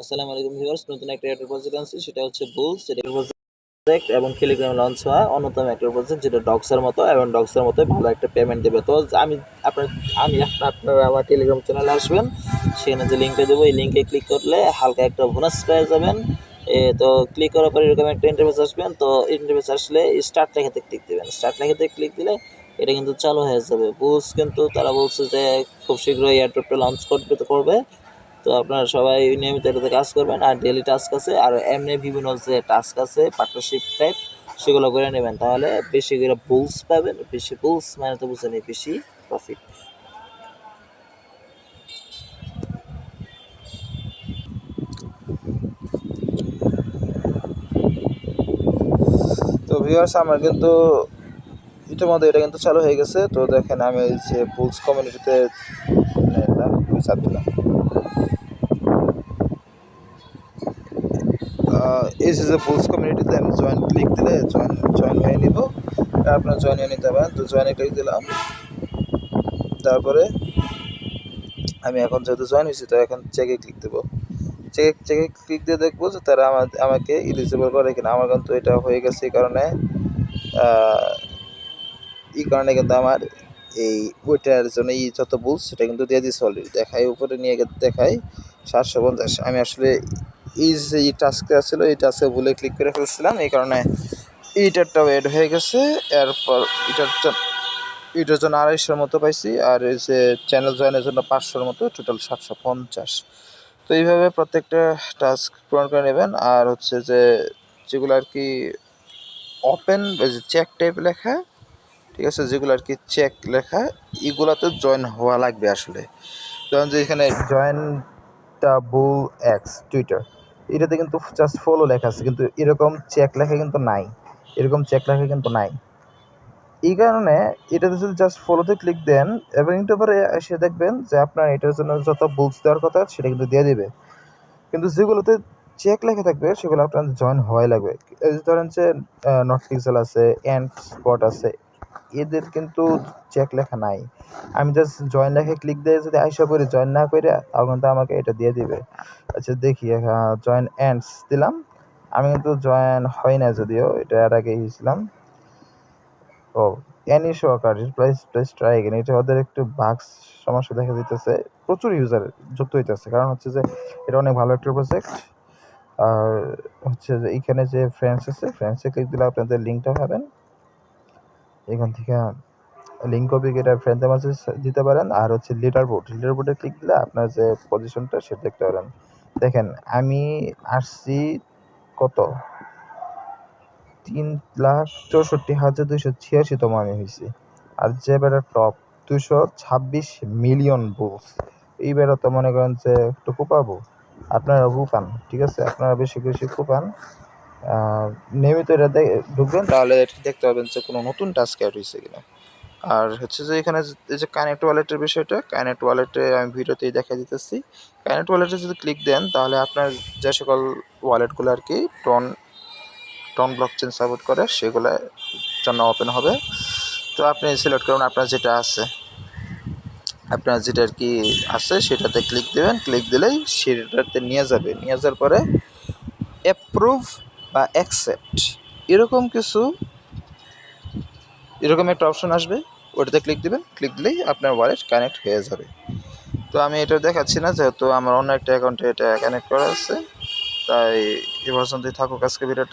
আসসালামু আলাইকুম ভিউয়ার্স, নতুন একটা এয়ারটেল প্রজেক্ট আনছি, সেটা হচ্ছে বুলস। এটা প্রজেক্ট এবং টেলিগ্রাম লঞ্চ হওয়া অন্যতম একটা প্রজেক্ট, যেটা ডক্সের মতো এবং ডক্সের মতো ভালো একটা পেমেন্ট দেবে। তো আমি আপনার আমি আপনারা আমার টেলিগ্রাম চ্যানেলে আসবেন, সেখানে যে লিঙ্কটা দেবো, এই লিঙ্কে ক্লিক করলে হালকা একটা বোনাস পেয়ে যাবেন। তো ক্লিক করার পরে এরকম একটা ইন্টারফেস আসবেন। তো ইন্টারফেস আসলে স্টার্ট লেখাতে ক্লিক দেবেন। স্টার্ট লেখাতে ক্লিক দিলে এটা কিন্তু চালু হয়ে যাবে। বুলস কিন্তু তারা বলছে যে খুব শীঘ্রই এয়ারড্রপটা লঞ্চ করবে। তো আপনারা সবাই নিয়মিত এটাতে কাজ করবেন, আর ডেলি টাস্ক আছে, আর এমনি বিভিন্ন যে টাস্ক আছে পার্টনারশিপ টাইপ, সেগুলো করে নেবেন। তাহলে বেশি করে বুলস পাবেন। বেশি বুলস মানে তো বুঝেনি, বেশি প্রফিট। তো ভিউয়ার্স, আমার কিন্তু ইতিমধ্যে এটা কিন্তু চালু হয়ে গেছে। তো দেখেন, আমি এই যে বুলস কমিউনিটিতে দিলাম, এই যে বুলস কমিউনিটিতে আমি জয়েন ক্লিক দিলে জয়েন হয়ে নিব। আপনার জয়েন হয়ে নিতে পারেন। তো জয়েনে ক্লিক দিলাম, তারপরে আমি এখন যেহেতু জয়েন হয়েছি, তো এখন চেকে ক্লিক দেবো। চেকে ক্লিক দিয়ে দেখবো যে তারা আমাকে ইলিজিবল করে কিনা। আমার কিন্তু এটা হয়ে গেছে, এই কারণে কিন্তু আমার এই ওইটার জন্য যত বুলস সেটা কিন্তু দিয়ে দিচ্ছে অলরেডি। দেখায় উপরে নিয়ে দেখায় 750। আমি আসলে এই যে এই টাস্কটা ছিল, এই টাস্কে ভুলে ক্লিক করে ফেলছিলাম, এই কারণে এইটারটাও অ্যাড হয়ে গেছে। এরপর এটার জন্য 250 মতো পাইছি, আর এই যে চ্যানেল জয়েনের জন্য 500 মতো, টোটাল 750। তো এইভাবে প্রত্যেকটা টাস্ক পূরণ করে নেবেন। আর হচ্ছে যে যেগুলো আর কি ওপেন, যে চেক টাইপ লেখা, ঠিক আছে, যেগুলো আর কি চেক লেখা, এগুলোতে জয়েন হওয়া লাগবে আসলে। যেমন যে এখানে join the bull x Twitter, এটাতে কিন্তু জাস্ট ফলো লেখা আছে, কিন্তু এরকম চেক লেখা কিন্তু নাই। এই কারণে এটাতে যদি জাস্ট ফলোতে ক্লিক দেন এবং একটু পরে এসে দেখবেন যে আপনার এটার জন্য যত বুলস দেওয়ার কথা সেটা কিন্তু দিয়ে দিবে। কিন্তু যেগুলোতে চেক লেখা থাকবে সেগুলো আপনার জয়েন হওয়াই লাগবে। এই যে ধরেন যে নট পিক্সেল আছে, এন্ড স্পট আছে, এদের কিন্তু চেক লেখা নাই। আমি জাস্ট জয়েন লেখে ক্লিক দিয়ে যদি আইসা করে জয়েন না করে, তখন কিন্তু আমাকে এটা দিয়ে দিবে। আচ্ছা দেখি, জয়েন এন্ডস দিলাম। আমি কিন্তু জয়েন হয় না, যদিও এটা এর আগে হয়েছিলাম। ও, অ্যানি শোয়াকার প্রাইস ট্রাই এগেন, এটা ওদের একটু বাগস সমস্যা দেখা দিতেছে। প্রচুর ইউজার যুক্ত হইতেছে, কারণ হচ্ছে যে এটা অনেক ভালো একটা প্রজেক্ট। আর হচ্ছে যে এখানে যে ফ্রেন্ডস আছে, ফ্রেন্ডসে ক্লিক দিলে আপনাদের লিঙ্কটা পাবেন। এখান থেকে লিঙ্ক কপি কেটে ফ্রেন্ডদের মাঝে দিতে পারেন। আর হচ্ছে লিডার বোর্ডে ক্লিক দিলে আপনার যে পজিশনটা সেটা দেখতে পারেন। দেখেন, আমি আসছি কত, 3,64,286তম আমি হয়েছি। আর যে বেড়া টপ 226 মিলিয়ন বুলস, এই বেড়া তো মনে করেন যে একটু কুপাবো। আপনারা কুপান, ঠিক আছে, আপনারা বেশি বেশি কুপান। নিয়মিত এটা ঢুকবেন, তাহলে দেখতে পাবেন যে কোনো নতুন টাস্ক অ্যাড হয়েছে কিনা। আর হচ্ছে যে এখানে এই যে কানেক্ট ওয়ালেটের বিষয়টা, কানেক্ট ওয়ালেটে আমি ভিডিওতেই দেখা দিতেছি। কানেক্ট ওয়ালেটে যদি ক্লিক দেন, তাহলে আপনার যে সকল ওয়ালেটগুলো আর কি টন ব্লকচেন সাপোর্ট করে, সেগুলোর জন্য ওপেন হবে। তো আপনি সিলেক্ট করুন আপনার যেটা আর কি আছে সেটাতে ক্লিক দেবেন। ক্লিক দিলেই সেটাতে নিয়ে যাওয়ার পরে অ্যাপ্রুভ বা অ্যাকসেপ্ট এরকম একটা অপশন আসবে, ওটাতে ক্লিক দিবেন। ক্লিক দিলেই আপনার ওয়ালেট কানেক্ট হয়ে যাবে। তো আমি এটা দেখাচ্ছি না, যেহেতু আমার অন্য একটা অ্যাকাউন্টে এটা কানেক্ট করা আছে, তাই এ পর্যন্তই থাকুক আজকে ভিডিওটা।